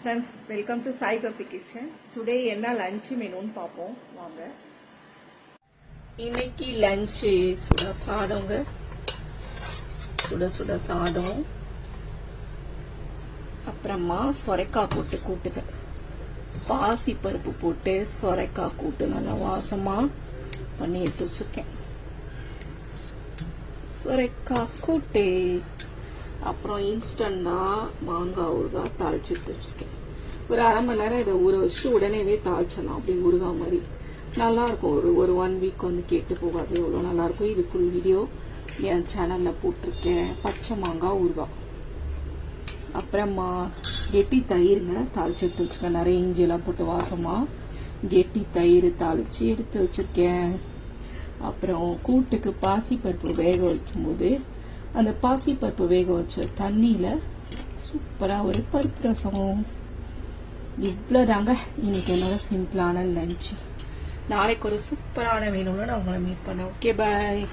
Friends, welcome to Sai Kapi Kitchen. Today என்ன lunch மெனுன்னு பார்ப்போம் வாங்க. இன்னைக்கு லஞ்ச் சுட சாதம்ங்க. சுட சாதம். அப்புறமா சொரைக்காய் போட்டு கூட்டுங்க. பாசி பருப்பு போட்டு சொரைக்காய் கூட்டு நல்லா வாசமா பண்ணி எடுத்து வச்சிருக்கேன். சொரைக்காய் கூட்டு. அப்புறம் இன்ஸ்டண்டா மாங்காய் ஊறுகாய் தாளிச்சு எடுத்து வச்சிருக்கேன். ஒரு அரை மணி நேரம் இதை ஊற வச்சு உடனேவே தாளிச்சிடலாம். அப்படி ஊறுகாய் மாதிரி நல்லா இருக்கும். ஒரு 1 வீக் வந்து கேட்டு போகாது, எவ்வளோ நல்லா இருக்கும். இது ஃபுல் வீடியோ என் சேனல்ல போட்டிருக்கேன். பச்சை மாங்காய் ஊறுகாய். அப்புறமா கெட்டி தயிருங்க தாளிச்சு எடுத்து வச்சிருக்கேன். நிறைய இஞ்சி எல்லாம் போட்டு வாசமா கெட்டி தயிர் தாளிச்சு எடுத்து வச்சிருக்கேன். அப்புறம் கூட்டுக்கு பாசி பருப்பு வேக வைக்கும் போது அந்த பாசி பருப்பு வேக வச்ச தண்ணியில சூப்பரா ஒரு பருப்பு ரசம். இவ்வளவுதாங்க இன்னைக்கு என்னோட சிம்பிளான லஞ்ச். நாளைக்கு ஒரு சூப்பரான மெனுல நான் உங்களை மீட் பண்ணேன். ஓகே, பாய்.